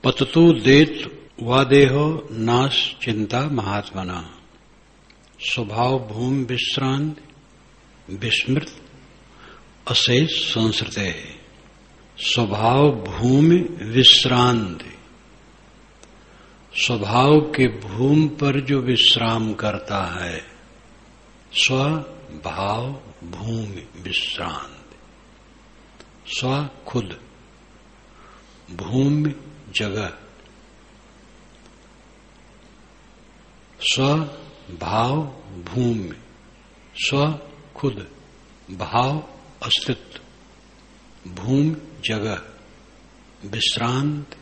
पततु देत वादेहो नाश चिंता महात्मना स्वभाव भूमि विश्रांत विस्मृत अशेष संस्कृते। स्वभाव भूमि विश्रांत, स्वभाव के भूमि पर जो विश्राम करता है, स्वभाव भूमि विश्रांत। स्व खुद, भूमि जगह, स्वभाव भूमि, स्व खुद, भाव अस्तित्व, भूमि जगह, विश्रांत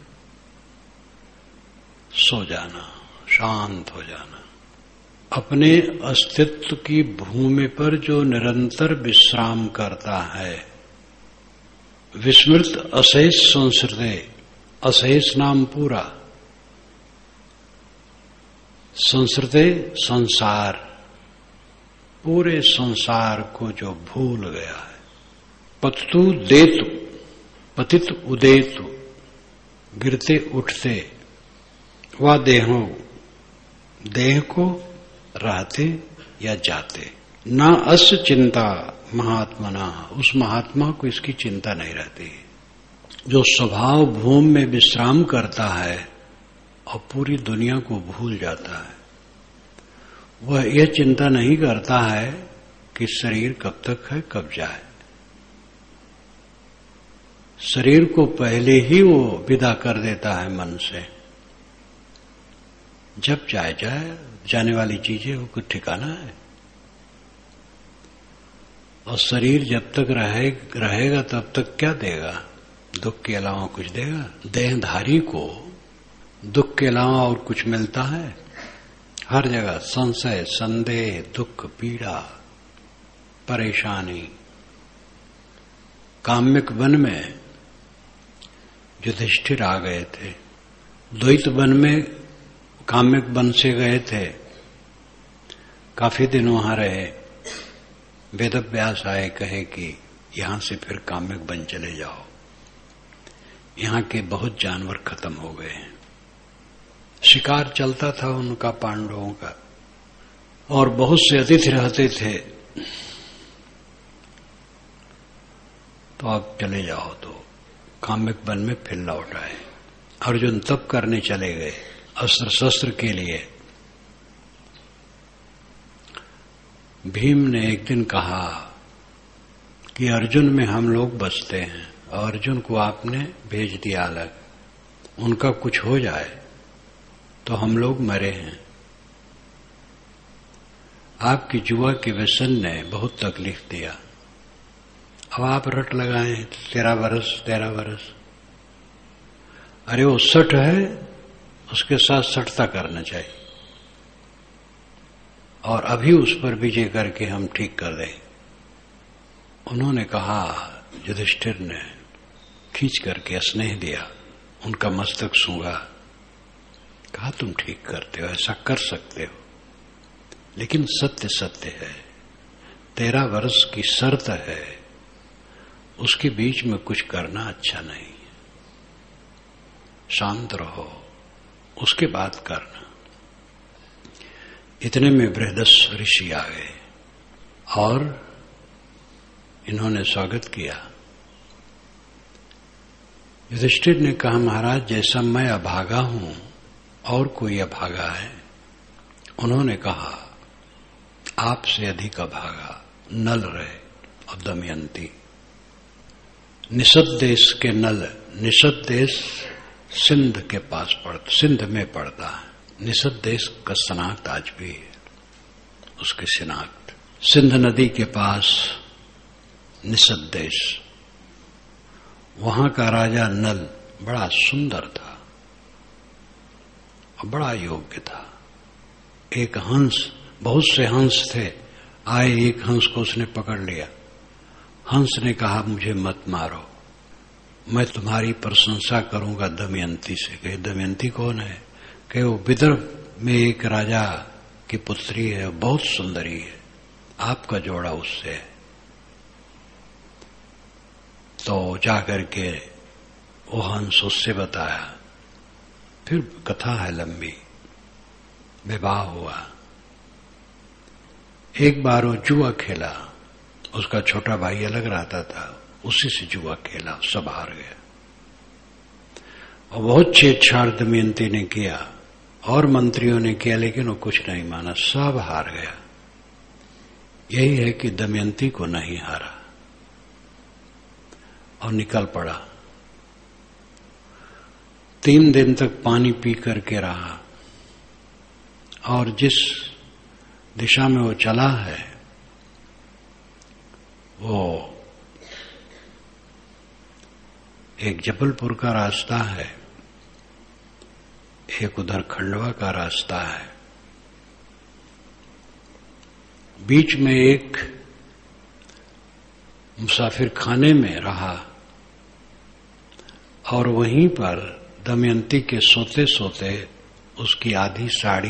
सो जाना, शांत हो जाना। अपने अस्तित्व की भूमि पर जो निरंतर विश्राम करता है, विस्मृत अशेष संस्कृते, अशेष नाम पूरा, संस्कृते संसार, पूरे संसार को जो भूल गया है। पततु देतु, पतित उदेतु, गिरते उठते, वा देहो, देह को रहते या जाते। न अस्य चिंता महात्मना, उस महात्मा को इसकी चिंता नहीं रहती जो स्वभाव भूमि में विश्राम करता है और पूरी दुनिया को भूल जाता है। वह यह चिंता नहीं करता है कि शरीर कब तक है, कब जाए। शरीर को पहले ही वो विदा कर देता है मन से। जब जाए जाए, जाने वाली चीजें वो कुछ ठिकाना है। और शरीर जब तक रहेगा तब तक क्या देगा? दुख के अलावा कुछ देगा? देहधारी को दुख के अलावा और कुछ मिलता है? हर जगह संशय, संदेह, दुख, पीड़ा, परेशानी। काम्यक वन में युधिष्ठिर आ गए थे, द्वैत वन में काम्यक वन से गए थे, काफी दिन वहां रहे। वेदव्यास आए, कहे कि यहां से फिर काम्यक वन चले जाओ, यहां के बहुत जानवर खत्म हो गए हैं। शिकार चलता था उनका, पांडवों का, और बहुत से अतिथि रहते थे। तो आप चले जाओ। तो काम्यक वन में फिर लौट आए। अर्जुन तप करने चले गए अस्त्र शस्त्र के लिए। भीम ने एक दिन कहा कि अर्जुन में हम लोग बसते हैं और अर्जुन को आपने भेज दिया अलग, उनका कुछ हो जाए तो हम लोग मरे हैं। आपकी जुआ के व्यसन ने बहुत तकलीफ दिया। अब आप रट लगाए 13 वर्ष। अरे वो 60 है, उसके साथ 60ता करना चाहिए और अभी उस पर विजय करके हम ठीक कर दें। उन्होंने कहा, युधिष्ठिर ने खींच करके स्नेह दिया, उनका मस्तक सूंघा, कहा तुम ठीक करते हो, ऐसा कर सकते हो, लेकिन सत्य सत्य है। 13 वर्ष की शर्त है, उसके बीच में कुछ करना अच्छा नहीं। शांत रहो, उसके बाद करना। इतने में बृहदस्व ऋषि आ गए और इन्होंने स्वागत किया। युधिष्ठिर ने कहा, महाराज जैसा मैं अभागा हूं और कोई अभागा है? उन्होंने कहा, आपसे अधिक अभागा नल रहे और दमयंती। निषद देश के नल, निषद देश सिंध के पास पड़ता, सिंध में पड़ता है। निषद देश का शनाख्त आज भी है, उसकी शिनाख्त। सिंध नदी के पास निषद देश, वहां का राजा नल बड़ा सुंदर था और बड़ा योग्य था। एक हंस, बहुत से हंस थे, आए एक हंस को उसने पकड़ लिया। हंस ने कहा, मुझे मत मारो, मैं तुम्हारी प्रशंसा करूंगा दमयंती से। कहे, दमयंती कौन है? कहे, वो विदर्भ में एक राजा की पुत्री है, बहुत सुंदरी है, आपका जोड़ा उससे है। तो जाकर के वो हंस उससे बताया फिर कथा है लंबी। विवाह हुआ। एक बार वो जुआ खेला, उसका छोटा भाई अलग रहता था, उसी से जुआ खेला, सब हार गया। और बहुत छेड़छाड़ दमयंती ने किया और मंत्रियों ने किया, लेकिन वो कुछ नहीं माना, सब हार गया। यही है कि दमयंती को नहीं हारा और निकल पड़ा। 3 दिन तक पानी पी करके रहा और जिस दिशा में वो चला है वो एक जबलपुर का रास्ता है, एक उधर खंडवा का रास्ता है। बीच में एक मुसाफिर खाने में रहा और वहीं पर दमयंती के सोते सोते उसकी आधी साड़ी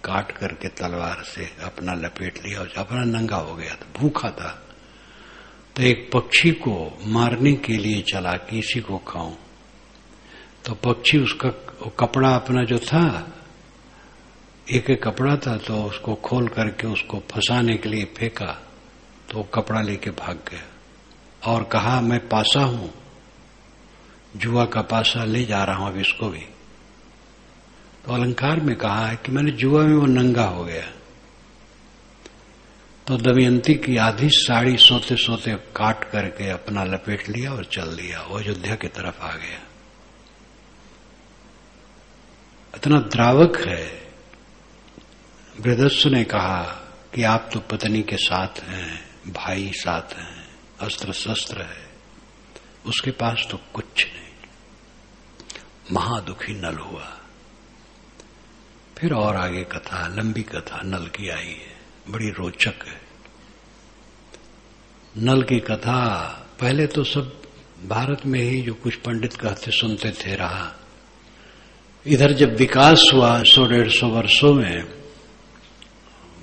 काट करके तलवार से अपना लपेट लिया और अपना नंगा हो गया था। भूखा था तो एक पक्षी को मारने के लिए चला कि इसी को खाऊं, तो पक्षी उसका कपड़ा अपना जो था, एक कपड़ा था, तो उसको खोल करके उसको फंसाने के लिए फेंका तो वो कपड़ा लेके भाग गया और कहा मैं पासा हूं, जुआ का पासा ले जा रहा हूं अब इसको भी। तो अलंकार में कहा है कि मैंने जुआ में वो नंगा हो गया। तो दमयंती की आधी साड़ी सोते सोते काट करके अपना लपेट लिया और चल दिया, वो अयोध्या की तरफ आ गया। इतना द्रावक है। बृहदस्सु ने कहा कि आप तो पत्नी के साथ हैं, भाई साथ हैं, अस्त्र शस्त्र है, उसके पास तो कुछ नहीं। महादुखी नल हुआ। फिर और आगे कथा, लंबी कथा नल की आई है, बड़ी रोचक है। नल की कथा पहले तो सब भारत में ही जो कुछ पंडित कहते सुनते थे रहा। इधर जब विकास हुआ 100-150 वर्षों में,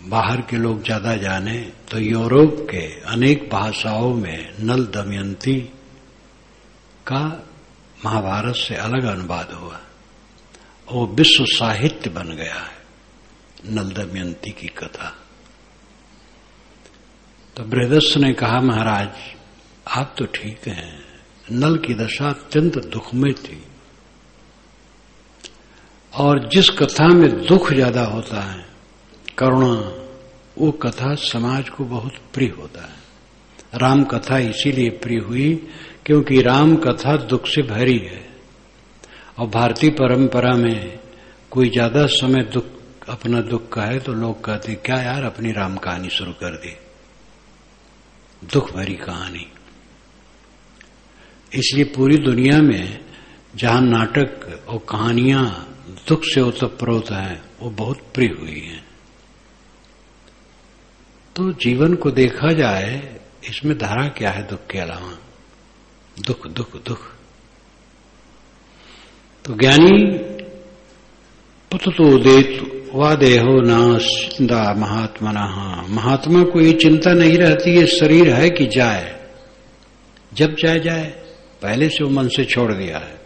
बाहर के लोग ज्यादा जाने, तो यूरोप के अनेक भाषाओं में नल दमयंती का महाभारत से अलग अनुवाद हुआ। वो विश्व साहित्य बन गया है नल दमयंती की कथा। तो बृहदस्सु ने कहा महाराज आप तो ठीक हैं, नल की दशा अत्यंत दुख में थी और जिस कथा में दुख ज्यादा होता है, करुणा, वो कथा समाज को बहुत प्रिय होता है। राम कथा इसीलिए प्रिय हुई क्योंकि राम कथा दुख से भरी है और भारतीय परंपरा में कोई ज्यादा समय अपना दुख का है तो लोग कहते क्या यार अपनी राम कहानी शुरू कर दी, दुख भरी कहानी। इसलिए पूरी दुनिया में जहां नाटक और कहानियां दुख से ओतप्रोत हैं वो बहुत प्रिय हुई हैं। तो जीवन को देखा जाए, इसमें धारा क्या है दुख के अलावा? दुख दुख दुख। तो ज्ञानी पुततो देतु वादेहो नास्ता महात्मना। महात्मा को ये चिंता नहीं रहती ये शरीर है कि जाए, जब चाहे जाए, पहले से वो मन से छोड़ दिया है।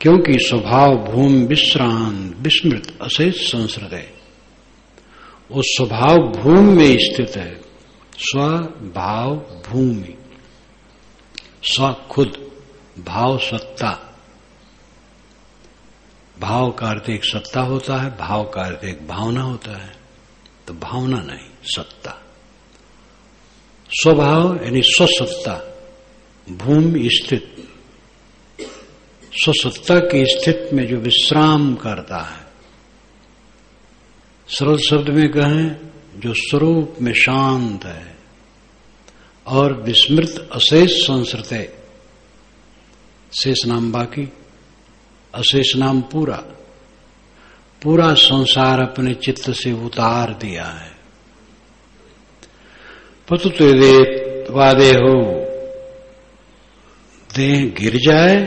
क्योंकि स्वभाव भूमि विश्रांत विस्मृत अशेष संस्कृत है, वो स्वभाव भूमि में स्थित है। स्वभाव भूमि, स्व खुद, भाव सत्ता। भाव का अर्थ एक सत्ता होता है, भाव का अर्थ एक भावना होता है। तो भावना नहीं, सत्ता। स्वभाव यानी स्वसत्ता, भूमि स्थित, स्वसत्ता की स्थिति में जो विश्राम करता है। सरल शब्द में कहें जो स्वरूप में शांत है और विस्मृत अशेष संस्कृत, शेष नाम बाकी, अशेष नाम पूरा। पूरा संसार अपने चित्त से उतार दिया है। पतुते वादे हो, देह गिर जाए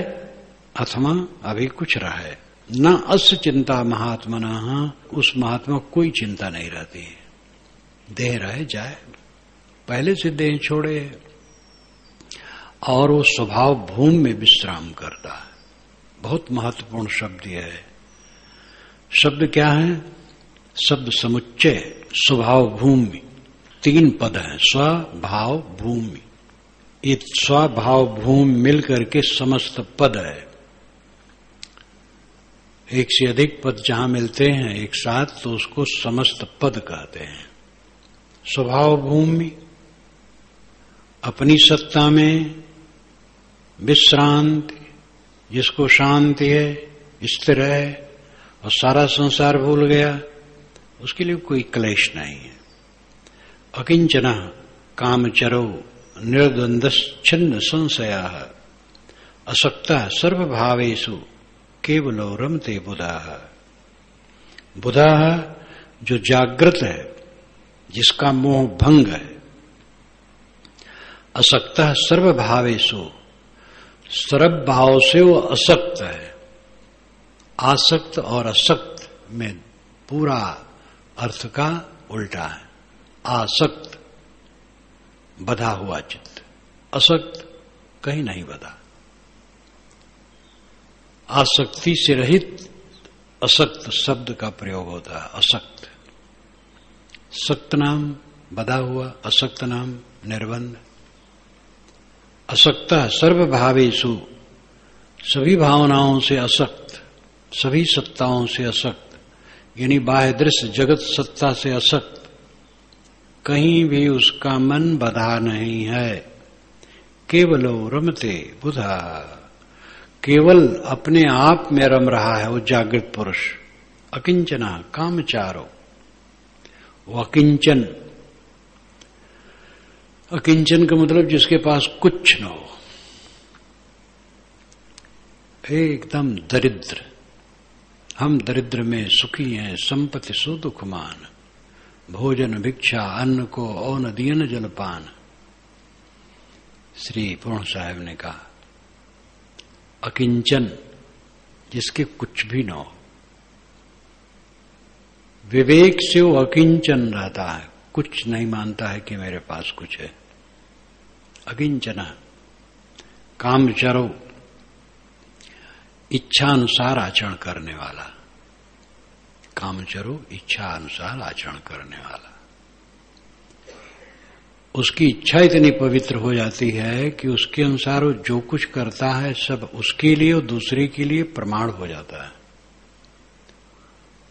अथवा अभी कुछ रहे, न अस्य चिंता महात्मना। उस महात्मा कोई चिंता नहीं रहती है, देह रहे जाए, पहले से देह छोड़े और वो स्वभाव भूमि में विश्राम करता है। बहुत महत्वपूर्ण शब्द यह है शब्द क्या है? शब्द समुच्चय, स्वभाव भूमि। 3 पद हैं, स्व भाव भूमि। ये स्वभाव भूमि मिलकर के समस्त पद है। एक से अधिक पद जहां मिलते हैं एक साथ तो उसको समस्त पद कहते हैं। स्वभाव भूमि अपनी सत्ता में विश्रांति, जिसको शांति है, स्थिर है और सारा संसार भूल गया, उसके लिए कोई क्लेश नहीं है। अकिंचन कामचरो निर्द्वंद्वच्छिन्न संशया असक्ता सर्वभावेषु केवलो रमते बुधाः। बुधाः जो जागृत है, जिसका मोह भंग है। असक्ता सर्वभावेषु, सर्व भाव से वो असक्त है। आसक्त और असक्त में पूरा अर्थ का उल्टा है। आसक्त बधा हुआ चित्त, असक्त कहीं नहीं बधा। आसक्ति से रहित असक्त शब्द का प्रयोग होता है। असक्त, सक्त नाम बधा हुआ, असक्त नाम निर्बंध। असक्ता सर्वभावेषु, सभी भावनाओं से असक्त, सभी सत्ताओं से असक्त, यानी बाह्य दृश्य जगत सत्ता से असक्त। कहीं भी उसका मन बधा नहीं है। केवलो रमते बुधा, केवल अपने आप में रम रहा है वो जागृत पुरुष। अकिंचना कामचारो, वो अकिंचन। अकिंचन का मतलब जिसके पास कुछ न हो, एकदम दरिद्र। हम दरिद्र में सुखी हैं, संपत्ति सो दुखमान। भोजन भिक्षा अन्न को औन दियन जलपान। श्री पूर्ण साहब ने कहा अकिंचन, जिसके कुछ भी न हो। विवेक से वो अकिंचन रहता है, कुछ नहीं मानता है कि मेरे पास कुछ है। अकिंचना कामचरो, इच्छा अनुसार आचरण करने वाला। कामचरो, इच्छा अनुसार आचरण करने वाला। उसकी इच्छा इतनी पवित्र हो जाती है कि उसके अनुसार वो जो कुछ करता है सब उसके लिए और दूसरे के लिए प्रमाण हो जाता है।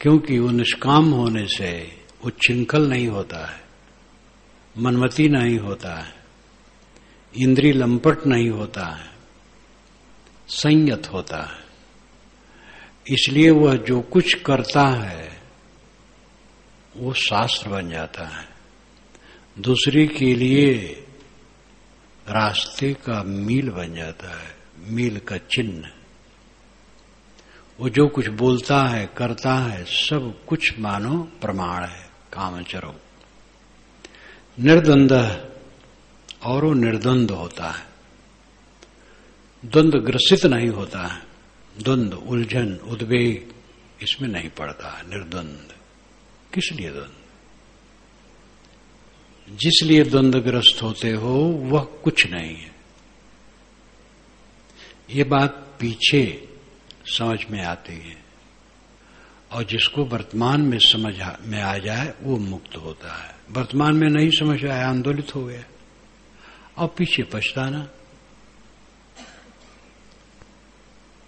क्योंकि वो निष्काम होने से उच्छृंखल नहीं होता है, मनमती नहीं होता है, इंद्रिय लंपट नहीं होता है, संयत होता है। इसलिए वह जो कुछ करता है वो शास्त्र बन जाता है, दूसरे के लिए रास्ते का मील बन जाता है, मील का चिन्ह। वो जो कुछ बोलता है करता है सब कुछ मानो प्रमाण है। कामचरो निर्द्वंद, और वो निर्द्वंद होता है, द्वंद्व ग्रसित नहीं होता है। द्वंद्व, उलझन, उद्वेग इसमें नहीं पड़ता है। निर्द्वंद। किस लिए द्वंद्व? जिस लिए द्वंद्वग्रस्त होते हो वह कुछ नहीं है। ये बात पीछे समझ में आती है, और जिसको वर्तमान में समझ में आ जाए वो मुक्त होता है। वर्तमान में नहीं समझ आया, आंदोलित हो गया, और पीछे पछताना।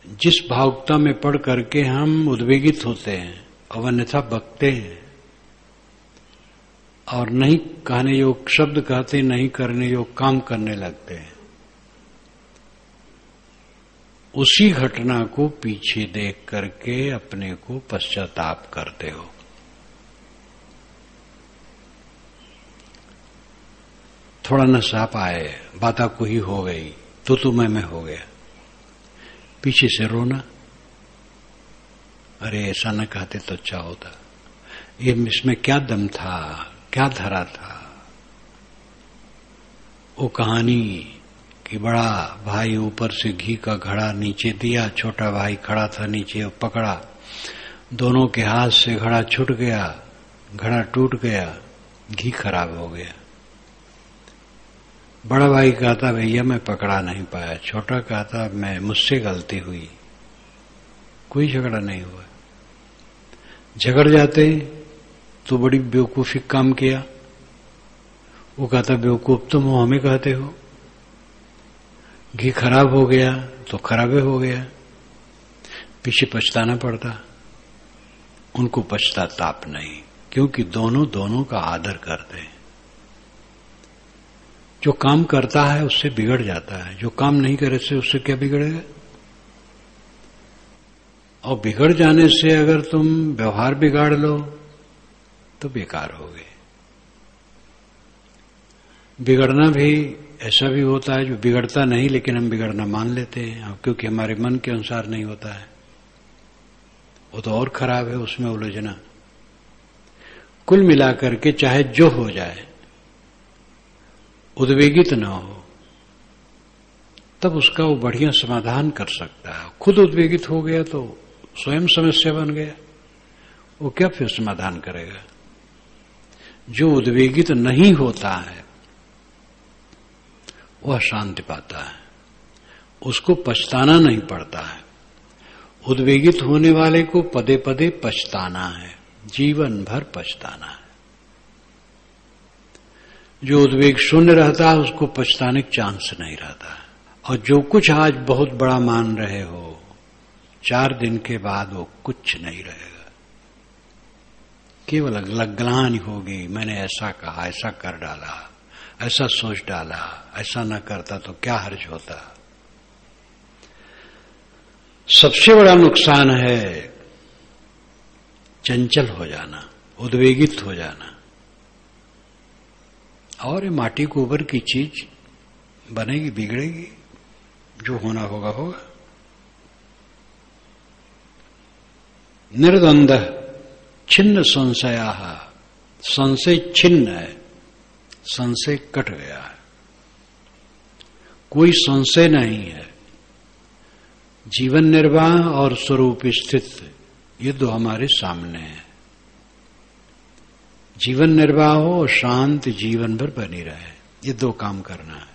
जिस भावुकता में पढ़ करके हम उद्वेगित होते हैं और अन्यथा बकते हैं और नहीं कहने योग शब्द कहते, नहीं करने योग काम करने लगते हैं, उसी घटना को पीछे देख करके अपने को पश्चाताप करते हो। थोड़ा नशा पाए, बाता को ही हो गई, तो मैं हो गया, पीछे से रोना, अरे ऐसा न कहते तो अच्छा होता, ये इसमें क्या दम था, क्या धरा था। वो कहानी कि बड़ा भाई ऊपर से घी का घड़ा नीचे दिया, छोटा भाई खड़ा था नीचे, पकड़ा, दोनों के हाथ से घड़ा छूट गया, घड़ा टूट गया, घी खराब हो गया। बड़ा भाई कहता भैया मैं पकड़ा नहीं पाया, छोटा कहता मैं मुझसे गलती हुई, कोई झगड़ा नहीं हुआ। झगड़ जाते तो बड़ी बेवकूफी काम किया, वो कहता बेवकूफ तुम हो, हमें कहते हो। घी खराब हो गया तो खराबे हो गया, पीछे पछताना पड़ता। उनको पछताताप नहीं, क्योंकि दोनों का आदर करते हैं। जो काम करता है उससे बिगड़ जाता है, जो काम नहीं करे से उससे क्या बिगड़ेगा। और बिगड़ जाने से अगर तुम व्यवहार बिगाड़ लो तो बेकार हो गए। बिगड़ना भी ऐसा भी होता है जो बिगड़ता नहीं, लेकिन हम बिगड़ना मान लेते हैं, क्योंकि हमारे मन के अनुसार नहीं होता है, वो तो और खराब है, उसमें उलझना। कुल मिलाकर के चाहे जो हो जाए, उद्वेगित न हो, तब उसका वो बढ़िया समाधान कर सकता है। खुद उद्वेगित हो गया तो स्वयं समस्या बन गया, वो क्या फिर समाधान करेगा। जो उद्वेगित नहीं होता है वह शांति पाता है, उसको पछताना नहीं पड़ता है। उद्वेगित होने वाले को पदे पदे पछताना है, जीवन भर पछताना है। जो उद्वेग शून्य रहता है उसको पछताने का चांस नहीं रहता है। और जो कुछ आज बहुत बड़ा मान रहे हो, 4 दिन के बाद वो कुछ नहीं रहेगा, केवल ग्लानि होगी। मैंने ऐसा कहा, ऐसा कर डाला, ऐसा सोच डाला, ऐसा न करता तो क्या हर्ज होता। सबसे बड़ा नुकसान है चंचल हो जाना, उद्वेगित हो जाना। और ये माटी गोबर की चीज बनेगी, बिगड़ेगी, जो होना होगा होगा। निर्द्वंद छिन्न संशया, संशय छिन्न है, संशय कट गया है, कोई संशय नहीं है। जीवन निर्वाह और स्वरूप स्थित, ये दो हमारे सामने हैं। जीवन निर्वाह हो और शांत जीवन भर बनी रहे, ये 2 काम करना है।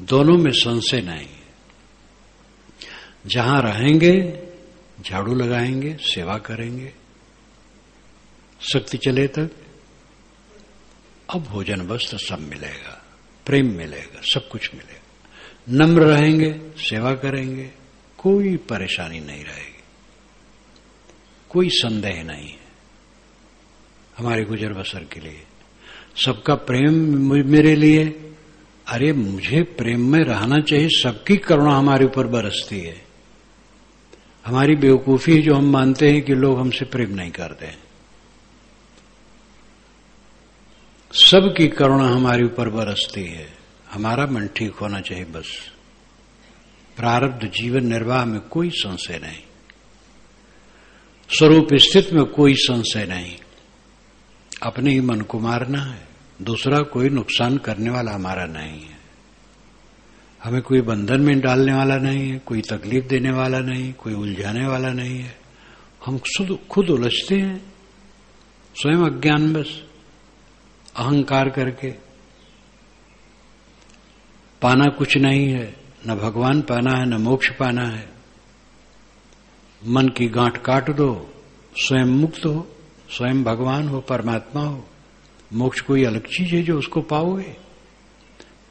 दोनों में संशय नहीं है। जहां रहेंगे झाड़ू लगाएंगे, सेवा करेंगे, शक्ति चले तक। अब भोजन वस्त्र सब मिलेगा, प्रेम मिलेगा, सब कुछ मिलेगा। नम्र रहेंगे, सेवा करेंगे, कोई परेशानी नहीं रहेगी, कोई संदेह नहीं है हमारे गुजर बसर के लिए। सबका प्रेम मेरे लिए, अरे मुझे प्रेम में रहना चाहिए। सबकी करुणा हमारे ऊपर बरसती है। हमारी बेवकूफी जो हम मानते हैं कि लोग हमसे प्रेम नहीं करते हैं। सबकी करुणा हमारे ऊपर बरसती है, हमारा मन ठीक होना चाहिए बस। प्रारब्ध जीवन निर्वाह में कोई संशय नहीं, स्वरूप स्थित में कोई संशय नहीं। अपने ही मन को मारना है, दूसरा कोई नुकसान करने वाला हमारा नहीं है। हमें कोई बंधन में डालने वाला नहीं है, कोई तकलीफ देने वाला नहीं, कोई उलझाने वाला नहीं है। हम खुद उलझते हैं स्वयं अज्ञान बस, अहंकार करके। पाना कुछ नहीं है, न भगवान पाना है, न मोक्ष पाना है। मन की गांठ काट दो, स्वयं मुक्त हो, स्वयं भगवान हो, परमात्मा हो। मोक्ष कोई अलग चीज है जो उसको पाओगे।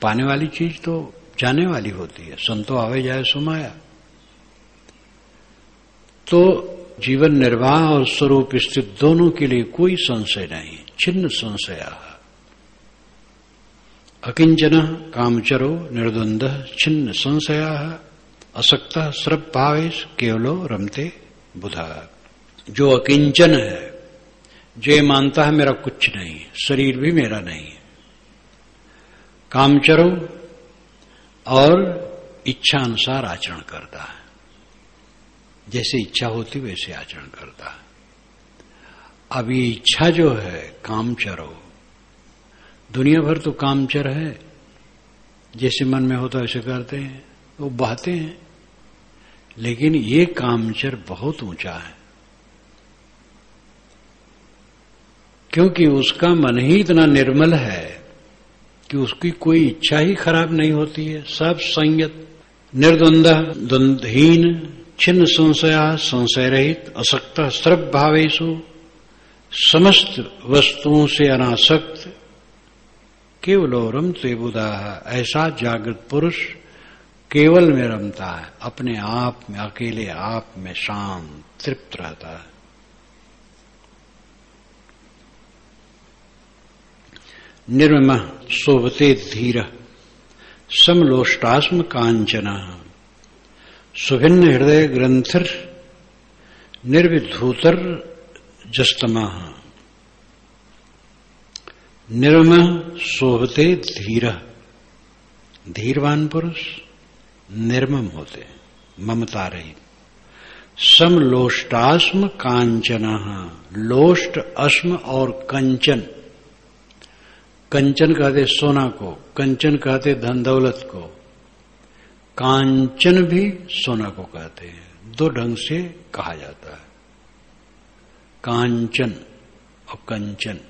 पाने वाली चीज तो जाने वाली होती है, संतो आवे जाए सुमाया। तो जीवन निर्वाह और स्वरूप स्थित दोनों के लिए कोई संशय नहीं, छिन्न संशया। अकिंचन कामचरो निर्द्वंद छिन्न संशया, असक्त श्रभ भावेश केवलो रमते बुधा। जो अकिंचन है, जो ये मानता है मेरा कुछ नहीं, शरीर भी मेरा नहीं है। कामचरो, और इच्छा अनुसार आचरण करता है, जैसे इच्छा होती वैसे आचरण करता है। अब ये इच्छा जो है कामचरो, दुनिया भर तो कामचर है, जैसे मन में होता वैसे करते हैं, वो बहते हैं। लेकिन ये कामचर बहुत ऊंचा है, क्योंकि उसका मन ही इतना निर्मल है कि उसकी कोई इच्छा ही खराब नहीं होती है। सब संयत, निर्द्वंद, द्वंद्वहीन, छिन्न संशया संशय रहित असक्त सर्व भावेषु समस्त वस्तुओं से अनासक्त केवलो रमते बुधा, ऐसा जागृत पुरुष केवल में रमता है, अपने आप में, अकेले आप में शांत तृप्त रहता है। निर्ममः शोभते धीरः समलोष्टास्म कांचनः सुभिन्न हृदय ग्रंथिर निर्विधूतर जस्तमः। निर्ममः शोभते धीरः, धीरवान पुरुष निर्मम होते, ममता रहित। समलोष्टास्म कांचनः, लोष्ट अस्म और कंचन, कंचन कहते सोना को, कंचन कहते धन दौलत को, कांचन भी सोना को कहते हैं, दो ढंग से कहा जाता है, कांचन और कंचन।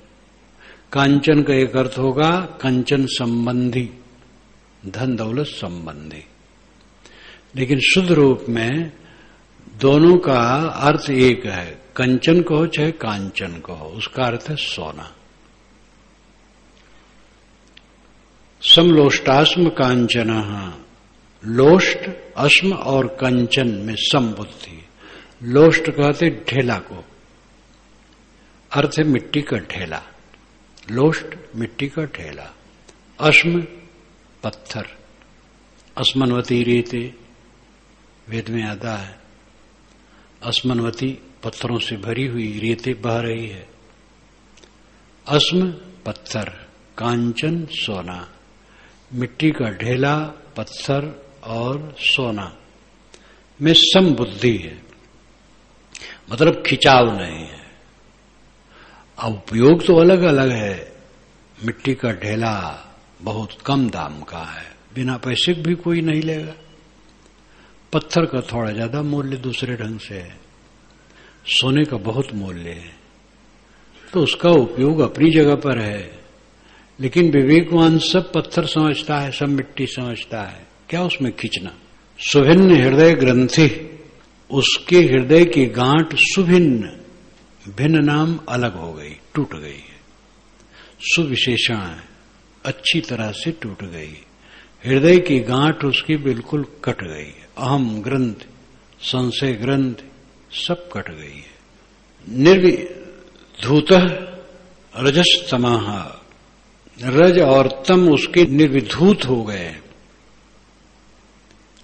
कांचन का एक अर्थ होगा कंचन संबंधी, धन दौलत संबंधी, लेकिन शुद्ध रूप में दोनों का अर्थ एक है, कंचन कहो चाहे कांचन कहो, उसका अर्थ है सोना। समलोष्टास्म कांचनः, लोष्ट अस्म और कंचन में समबुद्धि। लोष्ट कहते ढेला को, अर्थ है मिट्टी का ढेला, लोष्ट मिट्टी का ढेला। अस्म पत्थर, अस्मनवती रेते, वेद में आता है अस्मनवती पत्थरों से भरी हुई रेते बह रही है। अस्म पत्थर, कांचन सोना, मिट्टी का ढेला, पत्थर और सोना में समबुद्धि है, मतलब खिंचाव नहीं है। अब उपयोग तो अलग अलग है, मिट्टी का ढेला बहुत कम दाम का है, बिना पैसे भी कोई नहीं लेगा। पत्थर का थोड़ा ज्यादा मूल्य दूसरे ढंग से है, सोने का बहुत मूल्य है, तो उसका उपयोग अपनी जगह पर है। लेकिन विवेकवान सब पत्थर समझता है, सब मिट्टी समझता है, क्या उसमें खींचना। सुभिन्न हृदय ग्रंथि, उसके हृदय की गांठ सुभिन्न, भिन्न नाम अलग हो गई, टूट गई है। सुविशेषण है, अच्छी तरह से टूट गई, हृदय की गांठ उसकी बिल्कुल कट गई है। अहम ग्रंथ, संशय ग्रंथ सब कट गई है। निर्विधूत रजस तमः, रज और तम उसके निर्विधूत हो गए।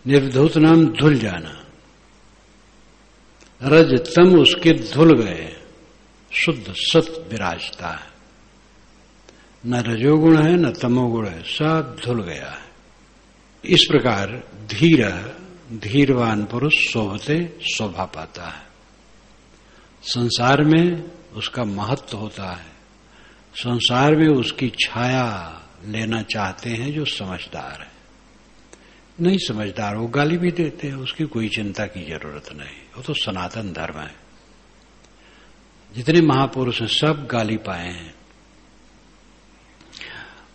निर्विधूत नाम धुल जाना, रज तम उसके धुल गए, शुद्ध सत विराजता है, न रजोगुण है न तमोगुण है, सब धुल गया है। इस प्रकार धीर, धीरवान पुरुष शोभते शोभा पाता है। संसार में उसका महत्व होता है, संसार में उसकी छाया लेना चाहते हैं जो समझदार है। नहीं समझदार वो गाली भी देते हैं, उसकी कोई चिंता की जरूरत नहीं, वो तो सनातन धर्म है। जितने महापुरुष हैं सब गाली पाए हैं,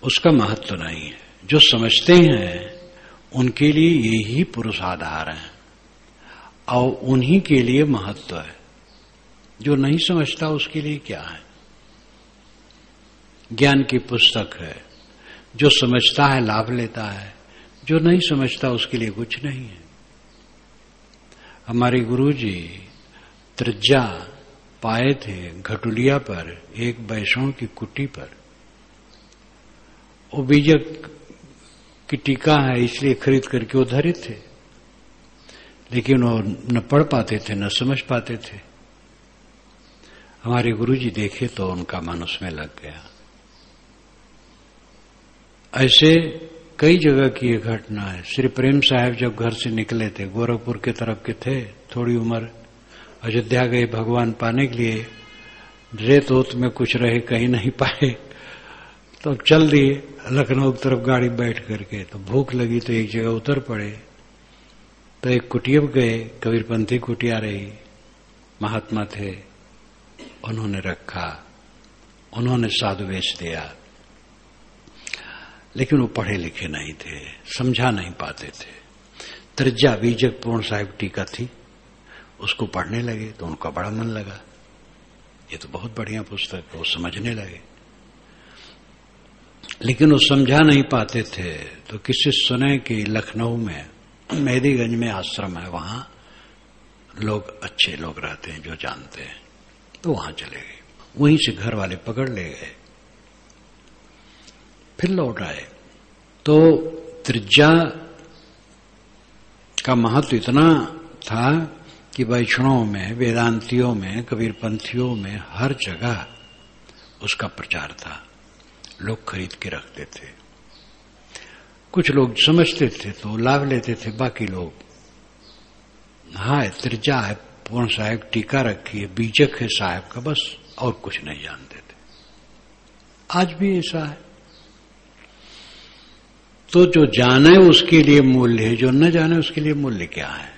उसका महत्व नहीं है। जो समझते हैं उनके लिए यही पुरुषाधार है और उन्हीं के लिए महत्व है। जो नहीं समझता उसके लिए क्या है। ज्ञान की पुस्तक है, जो समझता है लाभ लेता है, जो नहीं समझता उसके लिए कुछ नहीं है। हमारे गुरुजी त्रिज्या पाए थे घटुलिया पर, एक वैष्णव की कुटी पर। वो बीजक की टीका है इसलिए खरीद करके वो धरे थे, लेकिन वो न पढ़ पाते थे न समझ पाते थे। हमारे गुरुजी देखे तो उनका मन उसमें लग गया। ऐसे कई जगह की ये घटना है। श्री प्रेम साहब जब घर से निकले थे, गोरखपुर के तरफ के थे, थोड़ी उम्र, अयोध्या गए भगवान पाने के लिए, रेत ओत में कुछ रहे, कहीं नहीं पाए, तो चल दिए लखनऊ की तरफ गाड़ी बैठ करके। तो भूख लगी तो एक जगह उतर पड़े, तो एक कुटिया गए, कबीरपंथी कुटिया रही, महात्मा थे, उन्होंने रखा, उन्होंने साधु वेश दिया, लेकिन वो पढ़े लिखे नहीं थे, समझा नहीं पाते थे। त्रिज्या बीजक पूर्ण साहिब टीका थी, उसको पढ़ने लगे तो उनका बड़ा मन लगा, ये तो बहुत बढ़िया पुस्तक है, वो समझने लगे। लेकिन वो समझा नहीं पाते थे, तो किसी सुने कि लखनऊ में मेहदीगंज में आश्रम है, वहां लोग अच्छे लोग रहते हैं जो जानते हैं, तो वहां चले गए। वहीं से घर वाले पकड़ ले गए, फिर लौट आए। तो त्रिज्या का महत्व इतना था कि वैष्णवों में, वेदांतियों में, कबीरपंथियों में हर जगह उसका प्रचार था, लोग खरीद के रखते थे। कुछ लोग समझते थे तो लाभ लेते थे, बाकी लोग हाँ त्रिज्या है, पूर्ण साहेब टीका रखी है, बीजक है साहेब का, बस और कुछ नहीं जानते थे। आज भी ऐसा है। तो जो जाने उसके लिए मूल्य है, जो न जाने उसके लिए मूल्य क्या है।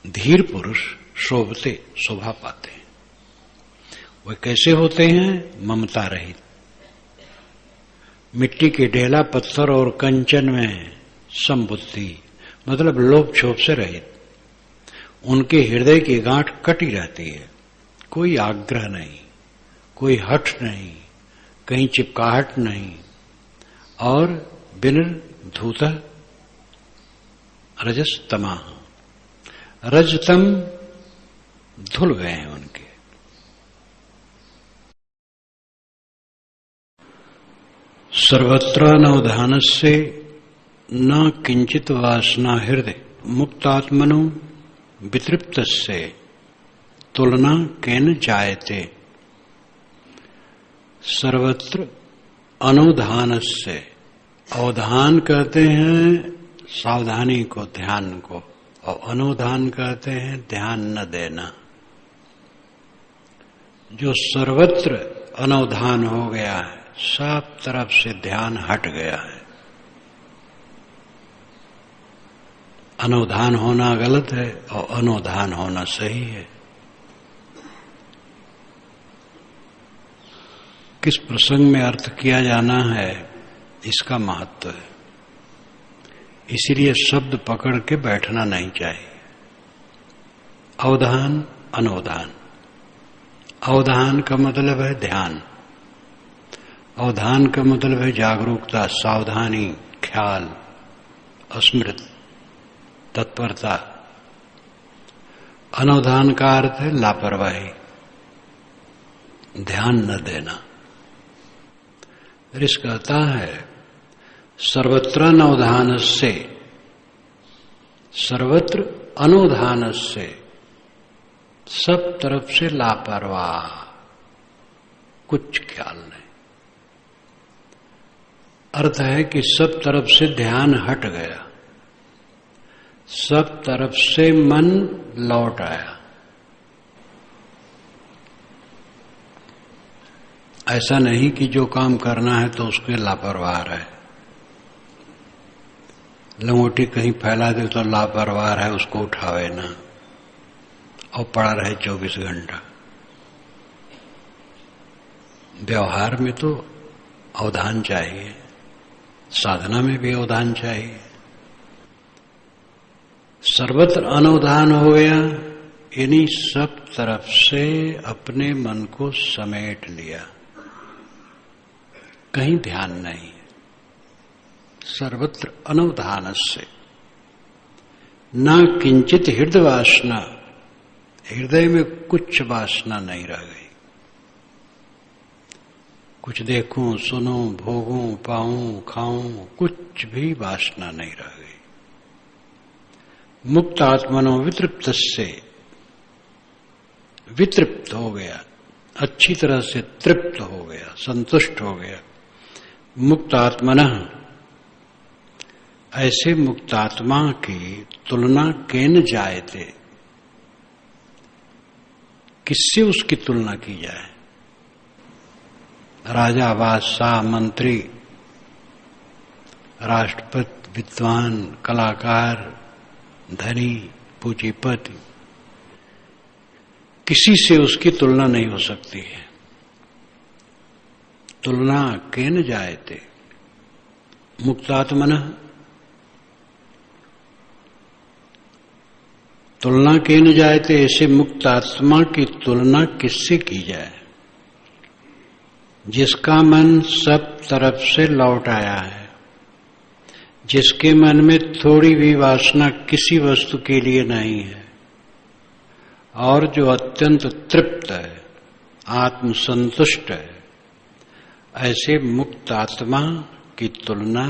धीर पुरुष शोभते, शोभा पाते हैं। वे कैसे होते हैं? ममता रहित, मिट्टी के ढेला, पत्थर और कंचन में समबुद्धि, मतलब लोभ क्षोभ से रहित। उनके हृदय की गांठ कटी रहती है, कोई आग्रह नहीं, कोई हठ नहीं, कहीं चिपकाहट नहीं, और विनिर्धूत रजस तमा, रजतम धुल गए हैं उनके। सर्वत्र नवधान से न किंचित वासना हृदय, मुक्तात्मनो वितृप्त से तुलना केन जायते। सर्वत्र अनुधान से, अवधान कहते हैं सावधानी को, ध्यान को, और अनुधान कहते हैं ध्यान न देना। जो सर्वत्र अनवधान हो गया है, सब तरफ से ध्यान हट गया है। अनवधान होना गलत है और अनवधान होना सही है। किस प्रसंग में अर्थ किया जाना है, इसका महत्व है। इसीलिए शब्द पकड़ के बैठना नहीं चाहिए। अवधान, अनवधान। अवधान का मतलब है ध्यान, अवधान का मतलब है जागरूकता, सावधानी, ख्याल, स्मृति, तत्परता। अनवधान का अर्थ है लापरवाही, ध्यान न देना। ऋषि कहता है सर्वत्र अनवधान से, सर्वत्र अनवधान से, सब तरफ से लापरवाह, कुछ ख्याल नहीं। अर्थ है कि सब तरफ से ध्यान हट गया, सब तरफ से मन लौट आया। ऐसा नहीं कि जो काम करना है तो उसके लापरवाह है। लंगोटी कहीं फैला दे तो लापरवाह है, उसको उठावे ना और पड़ा रहे 24 घंटा। व्यवहार में तो अवधान चाहिए, साधना में भी अवधान चाहिए। सर्वत्र अनवधान हो गया, यानी सब तरफ से अपने मन को समेट लिया, कहीं ध्यान नहीं। सर्वत्र अनवधान से न किंचित हृदय वासना, हृदय में कुछ वासना नहीं रह गई। कुछ देखूं, सुनूं, भोगूं, पाऊं, खाऊं, कुछ भी वासना नहीं रह गई। मुक्त आत्मनो वितृप्त से, वितृप्त हो गया, अच्छी तरह से तृप्त हो गया, संतुष्ट हो गया। मुक्त आत्मनः, ऐसे मुक्तात्मा की तुलना केन जायते, किससे उसकी तुलना की जाए? राजा, बादशाह, मंत्री, राष्ट्रपति, विद्वान, कलाकार, धनी, पूंजीपति, किसी से उसकी तुलना नहीं हो सकती है। तुलना केन जायते, मुक्तात्मनः, तुलना की न जाए तो ऐसे मुक्त आत्मा की तुलना किससे की जाए, जिसका मन सब तरफ से लौट आया है, जिसके मन में थोड़ी भी वासना किसी वस्तु के लिए नहीं है और जो अत्यंत तृप्त है, आत्मसंतुष्ट है। ऐसे मुक्त आत्मा की तुलना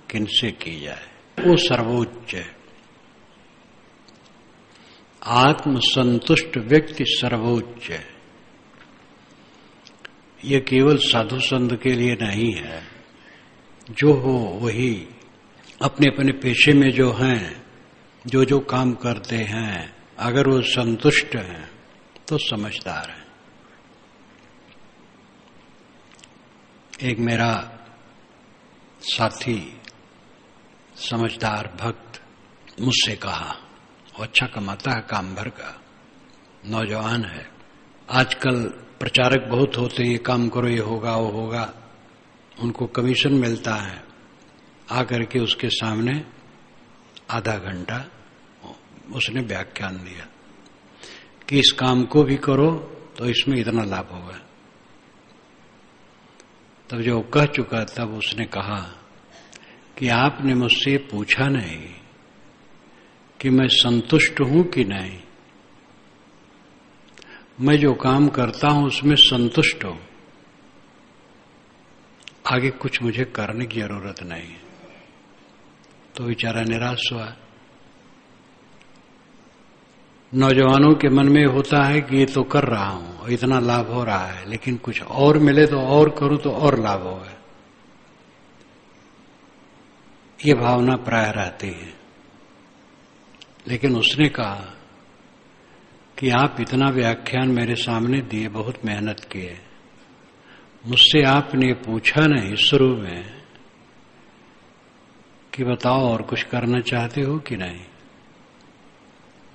किनसे की जाए? वो सर्वोच्च है। आत्मसंतुष्ट व्यक्ति सर्वोच्च है। ये केवल साधु संत के लिए नहीं है। जो हो वही अपने अपने पेशे में जो हैं, जो जो काम करते हैं, अगर वो संतुष्ट हैं तो समझदार हैं। एक मेरा साथी समझदार भक्त मुझसे कहा, वो अच्छा कमाता है, काम भर का नौजवान है। आजकल प्रचारक बहुत होते हैं, ये काम करो, ये होगा, वो होगा, उनको कमीशन मिलता है। आकर के उसके सामने आधा घंटा उसने व्याख्यान दिया कि इस काम को भी करो तो इसमें इतना लाभ होगा। तब जो कह चुका तब उसने कहा कि आपने मुझसे पूछा नहीं कि मैं संतुष्ट हूं कि नहीं। मैं जो काम करता हूं उसमें संतुष्ट हूं, आगे कुछ मुझे करने की जरूरत नहीं है। तो बेचारा निराश हुआ। नौजवानों के मन में होता है कि ये तो कर रहा हूं, इतना लाभ हो रहा है, लेकिन कुछ और मिले तो और करूं तो और लाभ होगा, ये भावना प्राय रहती है। लेकिन उसने कहा कि आप इतना व्याख्यान मेरे सामने दिए, बहुत मेहनत किए, मुझसे आपने पूछा नहीं शुरू में कि बताओ और कुछ करना चाहते हो कि नहीं।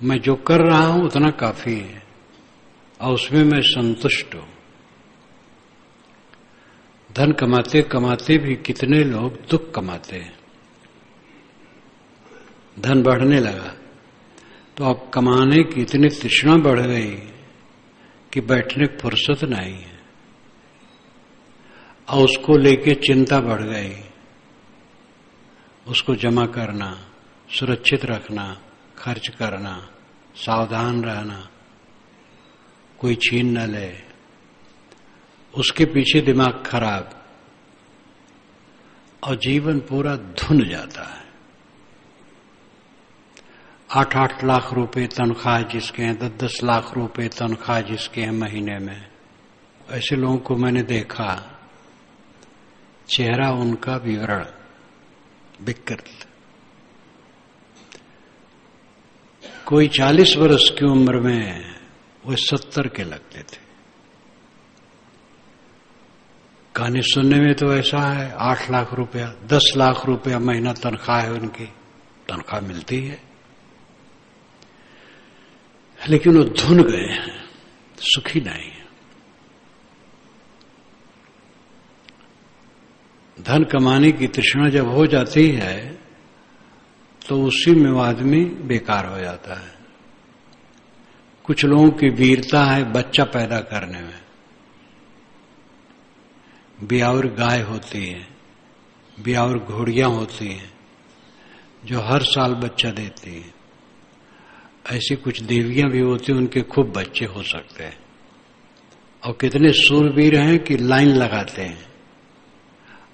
मैं जो कर रहा हूं उतना काफी है और उसमें मैं संतुष्ट हूं। धन कमाते कमाते भी कितने लोग दुख कमाते हैं। धन बढ़ने लगा तो अब कमाने की इतनी तृष्णा बढ़ गई कि बैठने की फुर्सत नहीं है और उसको लेके चिंता बढ़ गई। उसको जमा करना, सुरक्षित रखना, खर्च करना, सावधान रहना, कोई छीन न ले, उसके पीछे दिमाग खराब और जीवन पूरा धुन जाता है। 8-8 लाख रुपए तनख्वाह जिसके हैं, 10-10 लाख रुपए तनख्वाह जिसके हैं महीने में, ऐसे लोगों को मैंने देखा, चेहरा उनका विवरण विकृत। कोई 40 वर्ष की उम्र में वो 70 के लगते थे। कहानी सुनने में तो ऐसा है, 8 लाख रुपया, 10 लाख रुपया महीना तनख्वाह है उनकी, तनख्वाह मिलती है, लेकिन वो धुन गए हैं, सुखी नहीं है। धन कमाने की तृष्णा जब हो जाती है तो उसी में वो आदमी बेकार हो जाता है। कुछ लोगों की वीरता है बच्चा पैदा करने में। ब्यावर गाय होती है, ब्यावर घोड़ियां होती हैं जो हर साल बच्चा देती है। ऐसी कुछ देवियां भी होती हैं, उनके खूब बच्चे हो सकते हैं। और कितने सूरवीर हैं कि लाइन लगाते हैं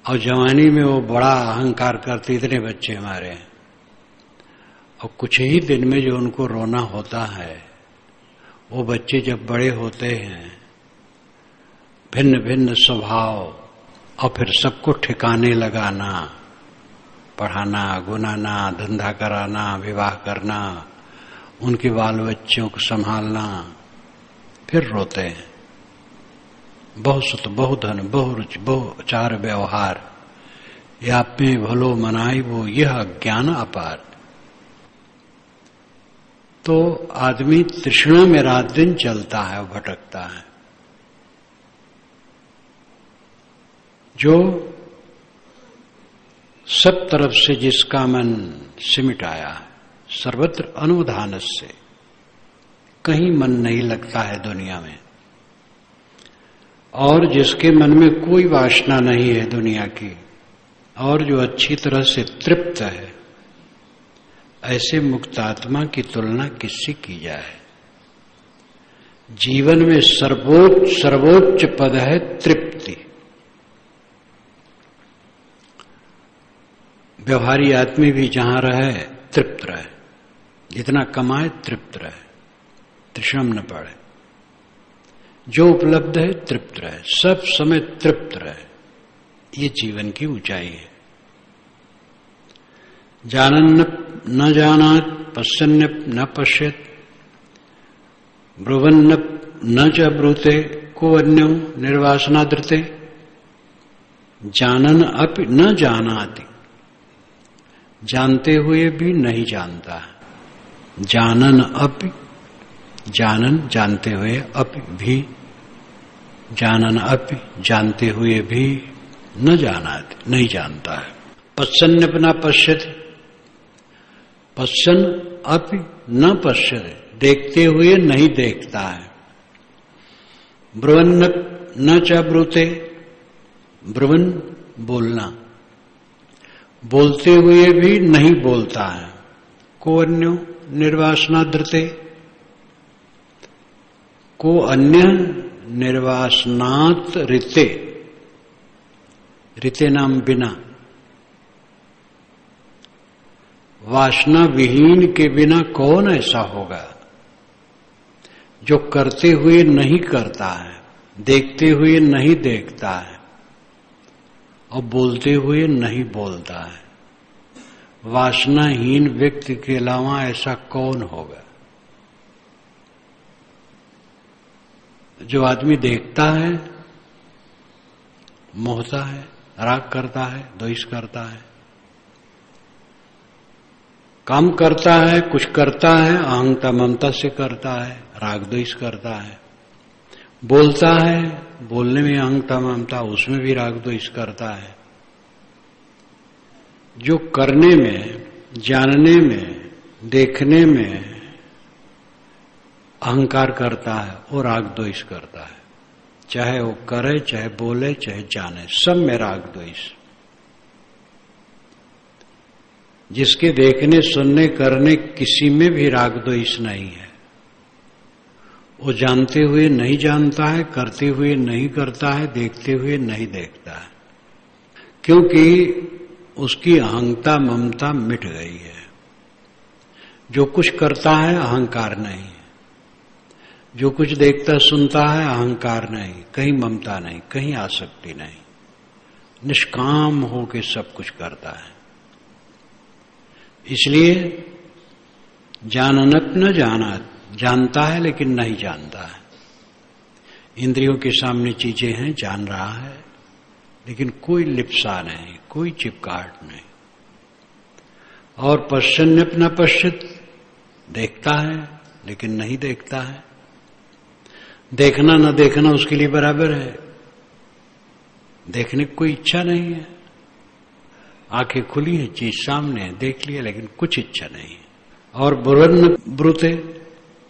और जवानी में वो बड़ा अहंकार करते, इतने बच्चे हमारे हैं। और कुछ ही दिन में जो उनको रोना होता है, वो बच्चे जब बड़े होते हैं, भिन्न भिन्न स्वभाव, और फिर सबको ठिकाने लगाना, पढ़ाना, गुनाना, धंधा कराना, विवाह करना, उनके बाल बच्चों को संभालना, फिर रोते हैं। बहु सुत, बहु धन, बहु रुचि, बहु चार व्यवहार, या में भलो मनाई वो यह ज्ञान अपार। तो आदमी तृष्णा में रात दिन चलता है और भटकता है। जो सब तरफ से जिसका मन सिमट आया है, सर्वत्र अनुधान से, कहीं मन नहीं लगता है दुनिया में, और जिसके मन में कोई वासना नहीं है दुनिया की, और जो अच्छी तरह से तृप्त है, ऐसे मुक्त आत्मा की तुलना किससे की जाए। जीवन में सर्वोच्च पद है तृप्ति। व्यवहारी आदमी भी जहां रहे तृप्त रहे, जितना कमाए तृप्त रहे, त्रिश्रम न पड़े, जो उपलब्ध है तृप्त रहे, सब समय तृप्त रहे, ये जीवन की ऊंचाई है। जानन न जानात, पश्यन् न पश्यत, ब्रुवन् न च ब्रूते, को अन्यो निर्वासनादृते, जानन अपि न जानाति, जानते हुए भी नहीं जानता। जानन अपि, जानन जानते हुए, अपि भी, जानन अपि जानते हुए भी, न जानाति नहीं जानता है। पश्यन् न पश्यति, पश्यन् अपि न पश्यति देखते हुए नहीं देखता है। ब्रुवन् न च ब्रूते, ब्रुवन् बोलना, बोलते हुए भी नहीं बोलता है। को अन्यो निर्वासनादृते, को अन्य निर्वासनात् ऋते, ऋते नाम बिना, वासना विहीन के बिना कौन ऐसा होगा जो करते हुए नहीं करता है, देखते हुए नहीं देखता है और बोलते हुए नहीं बोलता है। वासनाहीन व्यक्ति के अलावा ऐसा कौन होगा। जो आदमी देखता है, मोहता है, राग करता है, द्वेष करता है, काम करता है, कुछ करता है, अहंता ममता से करता है, राग द्वेष करता है, बोलता है, बोलने में अहंता ममता, उसमें भी राग द्वेष करता है। जो करने में, जानने में, देखने में अहंकार करता है वो राग द्वेष करता है, चाहे वो करे, चाहे बोले, चाहे जाने, सब में राग द्वेष। जिसके देखने, सुनने, करने किसी में भी राग द्वेष नहीं है, वो जानते हुए नहीं जानता है, करते हुए नहीं करता है, देखते हुए नहीं देखता है, क्योंकि उसकी अहंता ममता मिट गई है। जो कुछ करता है अहंकार नहीं, जो कुछ देखता सुनता है अहंकार नहीं, कहीं ममता नहीं, कहीं आसक्ति नहीं, निष्काम होके सब कुछ करता है। इसलिए जाननत न जानात, जानता है लेकिन नहीं जानता है। इंद्रियों के सामने चीजें हैं, जान रहा है, लेकिन कोई लिप्सा नहीं, कोई चिपकाहट नहीं। और पश्यन् न पश्यत, देखता है लेकिन नहीं देखता है। देखना न देखना उसके लिए बराबर है, देखने की कोई इच्छा नहीं है। आंखें खुली है, चीज सामने है, देख लिया, लेकिन कुछ इच्छा नहीं है। और ब्रुवन् ब्रूते,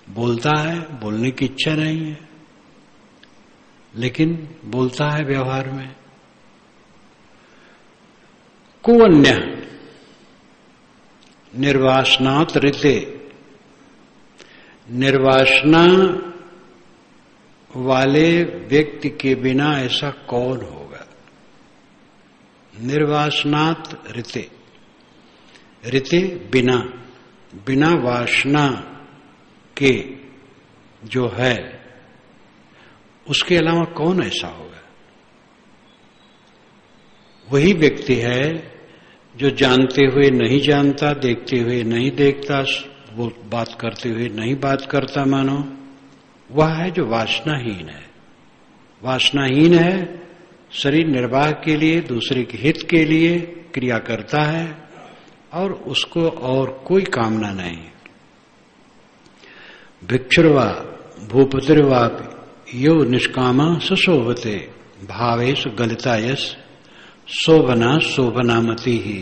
बोलता है, बोलने की इच्छा नहीं है, लेकिन बोलता है व्यवहार में। को अन्य निर्वासनात् ऋते, निर्वासना वाले व्यक्ति के बिना ऐसा कौन होगा। निर्वासनात् ऋते, ऋते बिना, बिना वासना के जो है उसके अलावा कौन ऐसा होगा। वही व्यक्ति है जो जानते हुए नहीं जानता, देखते हुए नहीं देखता, वो बात करते हुए नहीं बात करता, मानो वह है जो वासनाहीन है। वासनाहीन है, शरीर निर्वाह के लिए, दूसरे के हित के लिए क्रिया करता है और उसको और कोई कामना नहीं। भिक्षुर्वा भूपतिर्वा यो निष्कामा सशोभते, भावेश गलितायस शोभना शोभनामति ही।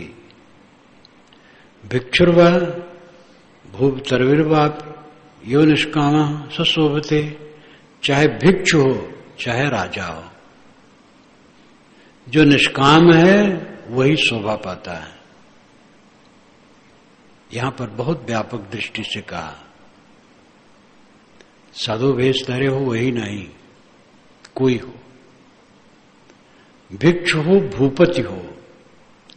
भिक्षुर्वा भूपतिर्वा यो निष्काम स शोभते, चाहे भिक्षु हो चाहे राजा हो, जो निष्काम है वही शोभा पाता है। यहां पर बहुत व्यापक दृष्टि से कहा, साधु वेश धरे हो वही नहीं, कोई हो, भिक्षु हो भूपति हो,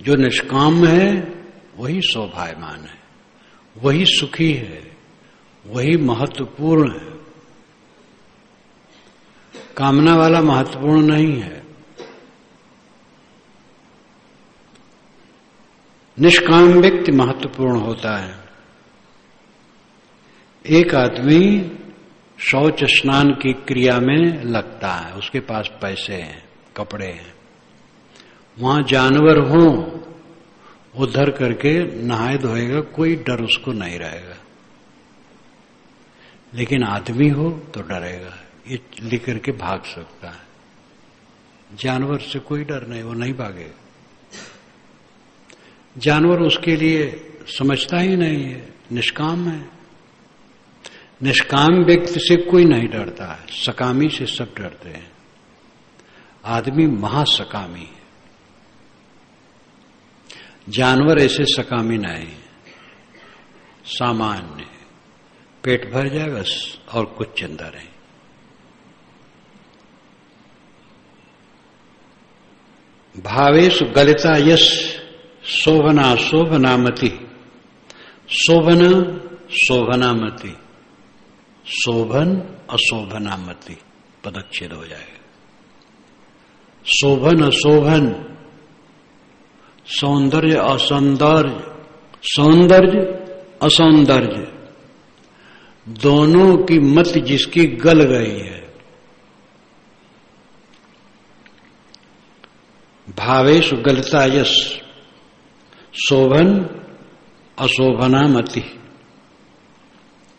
जो निष्काम है वही शोभायमान है, वही सुखी है, वही महत्वपूर्ण है। कामना वाला महत्वपूर्ण नहीं है। निष्काम व्यक्ति महत्वपूर्ण होता है। एक आदमी शौच स्नान की क्रिया में लगता है, उसके पास पैसे हैं, कपड़े हैं, वहां जानवर हो वो धर करके नहाए धोएगा, कोई डर उसको नहीं रहेगा। लेकिन आदमी हो तो डरेगा, ये लेकर के भाग सकता है। जानवर से कोई डर नहीं, वो नहीं भागेगा। जानवर उसके लिए समझता ही नहीं है, निष्काम है। निष्काम व्यक्ति से कोई नहीं डरता है, सकामी से सब डरते हैं। आदमी महासकामी है, जानवर ऐसे सकामी नहीं, सामान्य, पेट भर जाए बस और कुछ चिंता नहीं। भावेश गलिता यश शोभना शोभनामति, शोभना शोभनामति, शोभन अशोभनामति, पदच्छेद हो जाएगा। शोभन अशोभन, सौंदर्य असौंदर्य, सौंदर्य असौंदर्य, दोनों की मत जिसकी गल गई है। भावेश गलता यश, शोभन अशोभनामति,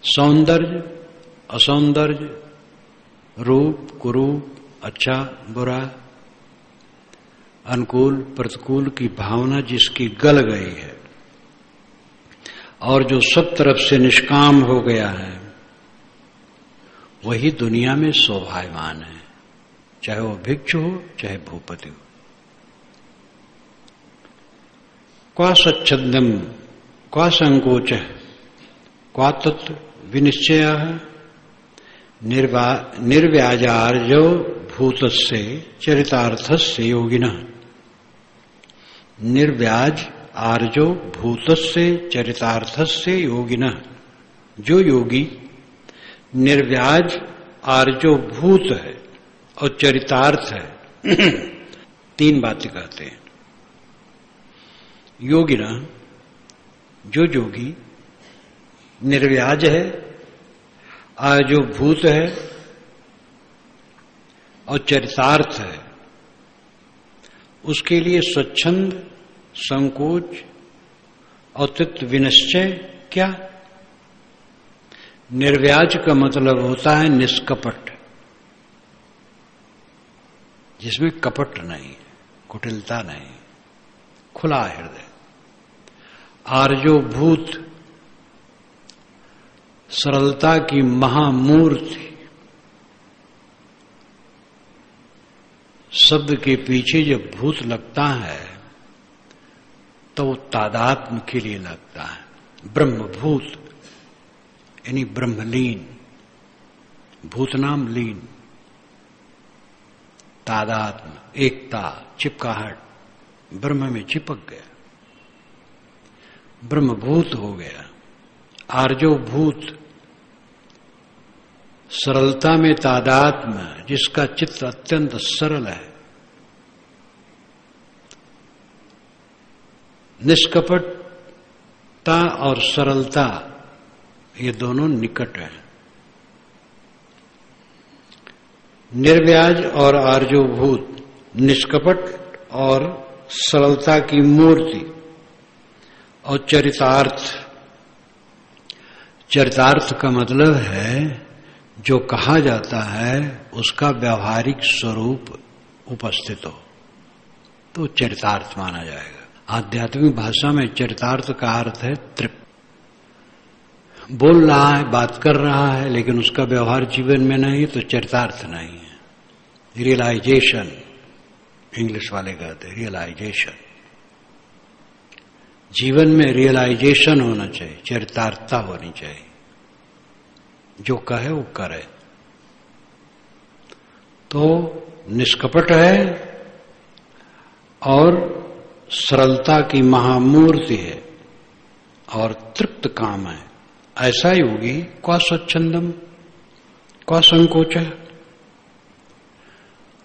सौंदर्य असौंदर्य, रूप कुरूप, अच्छा बुरा, अनुकूल प्रतिकूल की भावना जिसकी गल गई है और जो सब तरफ से निष्काम हो गया है, वही दुनिया में शोभायमान है, चाहे वो भिक्षु हो चाहे भूपति हो। क्वा स्वच्छंदम क्वा संकोच क्वा तत्व विनिश्चय निर्व्याजार्यो भूतस्य चरितार्थस्य योगिनः, निर्व्याज आर्जो भूतस्य चरितार्थस्य योगिनः, जो योगी निर्व्याज आर्जो भूत है और चरितार्थ है, तीन बातें कहते हैं। योगिना, जो योगी निर्व्याज है, आर्जो भूत है और चरितार्थ है, उसके लिए स्वच्छंद, संकोच और तत्व विनिश्चय क्या? निर्व्याज का मतलब होता है निष्कपट, जिसमें कपट नहीं, कुटिलता नहीं, खुला हृदय। आर्जो भूत, सरलता की महामूर्ति, शब्द के पीछे जब भूत लगता है तो वो तादात्म्य के लिए लगता है। ब्रह्मभूत यानी ब्रह्मलीन, भूतनाम लीन, तादात्म्य, एकता, चिपकाहट, ब्रह्म में चिपक गया, ब्रह्मभूत हो गया। आर्जो भूत, सरलता में तादात्म्य, जिसका चित्त अत्यंत सरल है। निष्कपटता और सरलता ये दोनों निकट हैं। निर्व्याज और आर्जोभूत, निष्कपट और सरलता की मूर्ति। और चरितार्थ, चरितार्थ का मतलब है जो कहा जाता है उसका व्यावहारिक स्वरूप उपस्थित हो तो चरितार्थ माना जाएगा। आध्यात्मिक भाषा में चरितार्थ का अर्थ है तृप्त। बोल रहा है, बात कर रहा है, लेकिन उसका व्यवहार जीवन में नहीं, तो चरितार्थ नहीं है। रियलाइजेशन इंग्लिश वाले कहते हैं, रियलाइजेशन। जीवन में रियलाइजेशन होना चाहिए, चरितार्थता होनी चाहिए। जो कहे वो करे, तो निष्कपट है और सरलता की महामूर्ति है और तृप्त काम है। ऐसा योगी क्वा स्वच्छंदम क्वा संकोच है।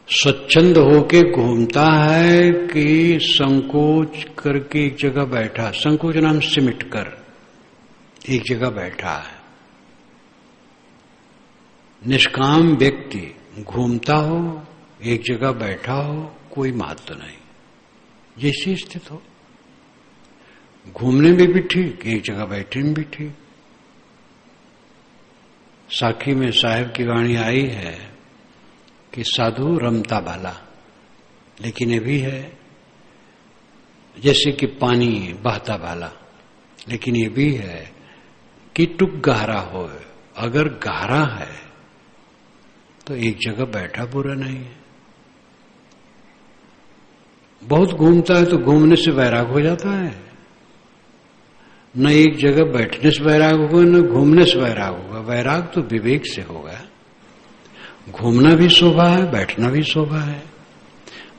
स्वच्छंद होके घूमता है कि संकोच करके एक जगह बैठा। संकोच नाम सिमट कर एक जगह बैठा है। निष्काम व्यक्ति घूमता हो, एक जगह बैठा हो, कोई महत्व नहीं, जैसी स्थित हो। घूमने में भी ठीक, एक जगह बैठने में भी ठीक। साखी में साहब की वाणी आई है कि साधु रमता भाला, लेकिन ये भी है जैसे कि पानी बहता भाला, लेकिन ये भी है कि टुक गहरा हो। अगर गहरा है तो एक जगह बैठा बुरा नहीं है। बहुत घूमता है तो घूमने से वैराग हो जाता है। न एक जगह बैठने से वैराग होगा, न घूमने से वैराग होगा। वैराग तो विवेक से होगा। घूमना भी शोभा है, बैठना भी शोभा है।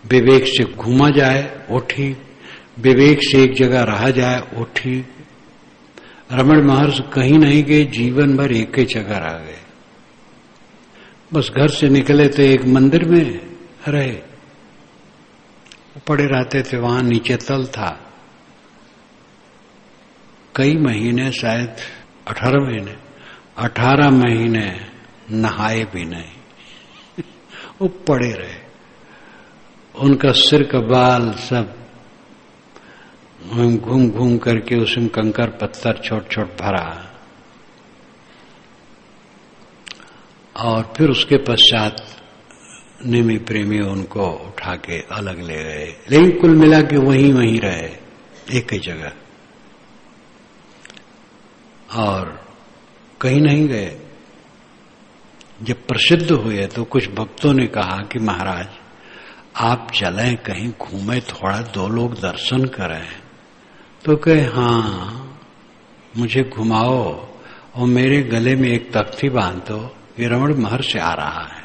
विवेक से घूमा जाए वो ठीक, विवेक से एक जगह रहा जाए वो ठीक। रमण महर्षि कहीं नहीं गए, जीवन भर एक ही जगह रह गए। बस घर से निकले तो एक मंदिर में रहे, पड़े रहते थे। वहां नीचे तल था। कई महीने, शायद 18 महीने नहाए भी नहीं। वो पड़े रहे। उनका सिर का बाल सब घूम घूम करके उसमें कंकर पत्थर छोट छोट भरा। और फिर उसके पश्चात निमी प्रेमी उनको उठा के अलग ले गए, लेकिन कुल मिला के वहीं रहे, एक ही जगह, और कहीं नहीं गए। जब प्रसिद्ध हुए तो कुछ भक्तों ने कहा कि महाराज आप चलें, कहीं घूमें, थोड़ा 2 लोग दर्शन करें। तो कहे हाँ मुझे घुमाओ और मेरे गले में एक तख्ती बांध दो, ये रमण महर्षि आ रहा है।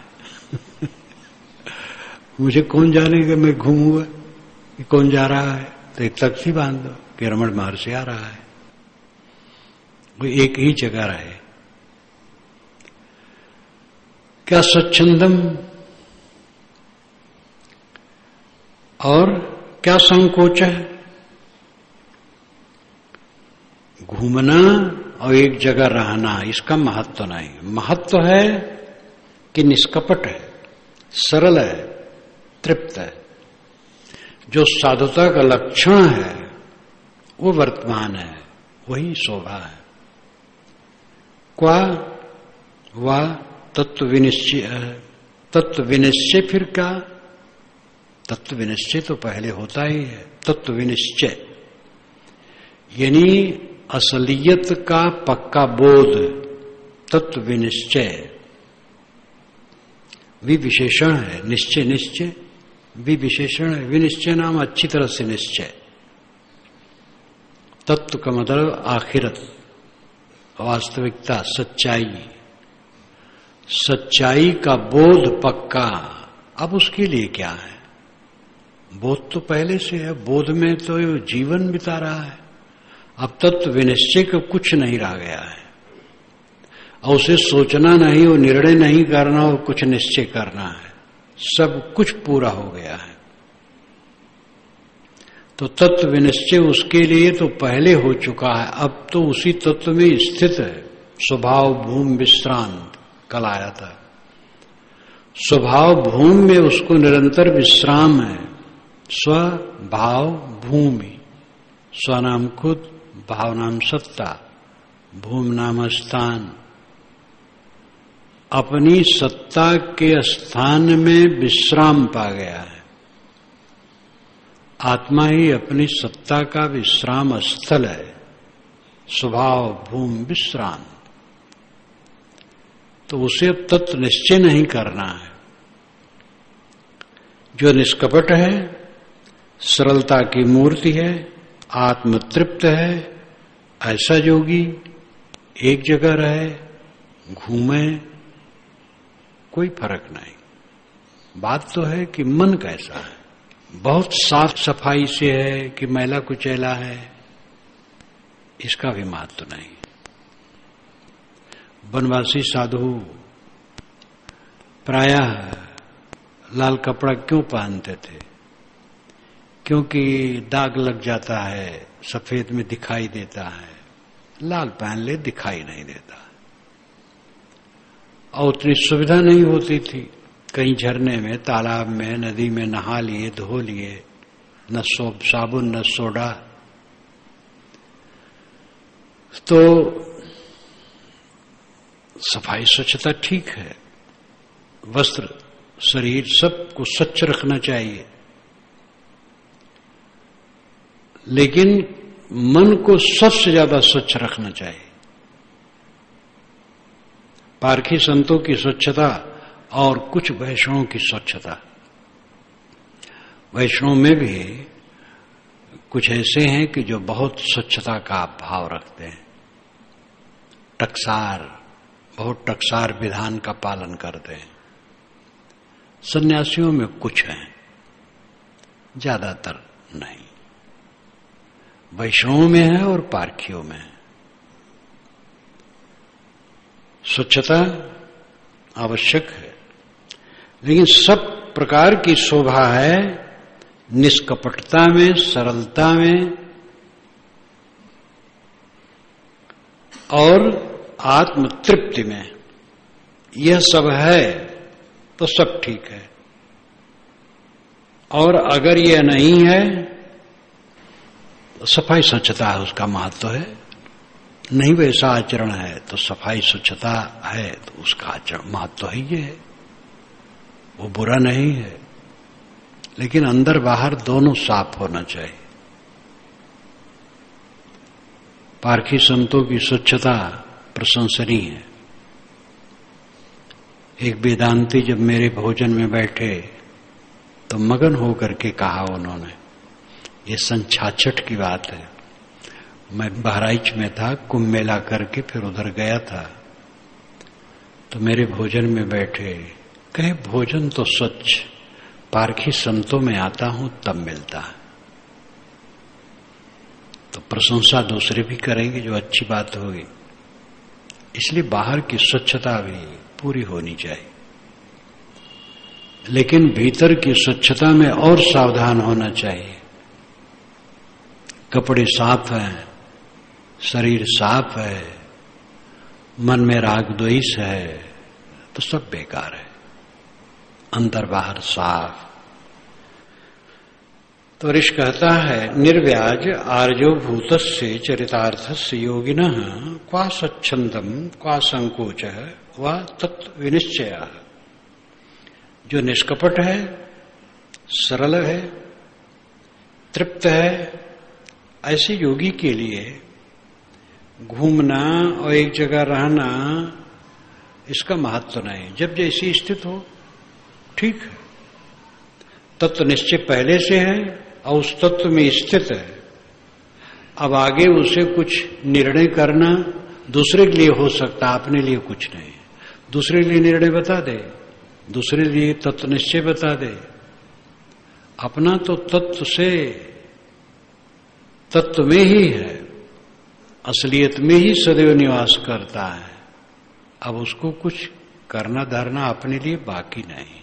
मुझे कौन जानेगा मैं घूमूंगा कि कौन जा रहा है, तो एक तख्ती बांध दो कि रमण महर्षि आ रहा है। वो एक ही जगह रहे। क्या स्वच्छंदम और क्या संकोच है। घूमना और एक जगह रहना, इसका महत्व नहीं। महत्व है कि निष्कपट है, सरल है, तृप्त है। जो साधुता का लक्षण है वो वर्तमान है, वही शोभा है। क्वा वा तत्व विनिश्चय है। तत्व विनिश्चय फिर क्या। तत्व विनिश्चय तो पहले होता ही है। तत्व विनिश्चय यानी असलियत का पक्का बोध। तत्व विनिश्चय विविशेषण है। निश्चय निश्चय विविशेषण है। विनिश्चय नाम अच्छी तरह से निश्चय। तत्व का मतलब आखिरत, वास्तविकता, सच्चाई। सच्चाई का बोध पक्का। अब उसके लिए क्या है। बोध तो पहले से है, बोध में तो जीवन बिता रहा है। अब तत्व विनिश्चय का कुछ नहीं रह गया है। और उसे सोचना नहीं, वो निर्णय नहीं करना और कुछ निश्चय करना है। सब कुछ पूरा हो गया है। तो तत्व विनिश्चय उसके लिए तो पहले हो चुका है। अब तो उसी तत्व में स्थित है। स्वभाव भूमि विश्रांत कल आया था। स्वभाव भूमि में उसको निरंतर विश्राम है। स्वभाव भूमि, स्व नाम खुद, भाव नाम सत्ता, भूमि नाम स्थान। अपनी सत्ता के स्थान में विश्राम पा गया है। आत्मा ही अपनी सत्ता का विश्राम स्थल है। स्वभाव भूमि विश्रांत, तो उसे अब तत्व निश्चय नहीं करना है। जो निष्कपट है, सरलता की मूर्ति है, आत्मतृप्त है, ऐसा योगी एक जगह रहे, घूमे, कोई फर्क नहीं। बात तो है कि मन कैसा है, बहुत साफ सफाई से है कि मैला कुचैला है, इसका भी महत्व नहीं। वनवासी साधु प्रायः लाल कपड़ा क्यों पहनते थे? क्योंकि दाग लग जाता है, सफेद में दिखाई देता है, लाल पहन ले दिखाई नहीं देता। और उतनी सुविधा नहीं होती थी, कहीं झरने में, तालाब में, नदी में नहा लिए, धो लिए, न साबुन न सोडा। तो सफाई स्वच्छता ठीक है, वस्त्र शरीर सबको स्वच्छ रखना चाहिए, लेकिन मन को सबसे ज्यादा स्वच्छ रखना चाहिए। पारखी संतों की स्वच्छता और कुछ वैष्णवों की स्वच्छता। वैष्णव में भी कुछ ऐसे हैं कि जो बहुत स्वच्छता का भाव रखते हैं, टकसार, बहुत टकसार विधान का पालन करते हैं। सन्यासियों में कुछ हैं, ज्यादातर नहीं। वैष्णवों में है और पारखियों में है। स्वच्छता आवश्यक है, लेकिन सब प्रकार की शोभा है निष्कपटता में, सरलता में और आत्मतृप्ति में। यह सब है तो सब ठीक है, और अगर यह नहीं है तो सफाई स्वच्छता है, उसका महत्व है। नहीं वैसा आचरण है तो सफाई स्वच्छता है तो उसका आचरण महत्व ही है, वो बुरा नहीं है, लेकिन अंदर बाहर दोनों साफ होना चाहिए। पारखी संतों की स्वच्छता प्रशंसनीय है। एक वेदांती जब मेरे भोजन में बैठे तो मगन होकर के कहा उन्होंने, ये सन 66 की बात है, मैं बहराइच में था, कुंभ मेला करके फिर उधर गया था, तो मेरे भोजन में बैठे, कहे भोजन तो स्वच्छ पारखी संतों में आता हूं तब मिलता है। तो प्रशंसा दूसरे भी करेंगे जो अच्छी बात होगी, इसलिए बाहर की स्वच्छता भी पूरी होनी चाहिए, लेकिन भीतर की स्वच्छता में और सावधान होना चाहिए। कपड़े साफ हैं, शरीर साफ है, मन में राग द्वेष है तो सब बेकार है। अंदर बाहर साफ। तो ऋषि कहता है, निर्व्याज आर्यो भूतस्य चरितार्थस्य योगिनः क्वा स्वच्छंदम क्वा संकोच व तत्व विनिश्चय। जो निष्कपट है, सरल है, तृप्त है, ऐसे योगी के लिए घूमना और एक जगह रहना इसका महत्व नहीं। जब जैसी स्थिति हो ठीक है, तत्व निश्चय पहले से है और उस तत्व में स्थित है। अब आगे उसे कुछ निर्णय करना दूसरे के लिए हो सकता, अपने लिए कुछ नहीं। दूसरे लिए निर्णय बता दे, दूसरे लिए तत्व निश्चय बता दे, अपना तो तत्व से, तत्व में ही है, असलियत में ही सदैव निवास करता है। अब उसको कुछ करना धरना अपने लिए बाकी नहीं।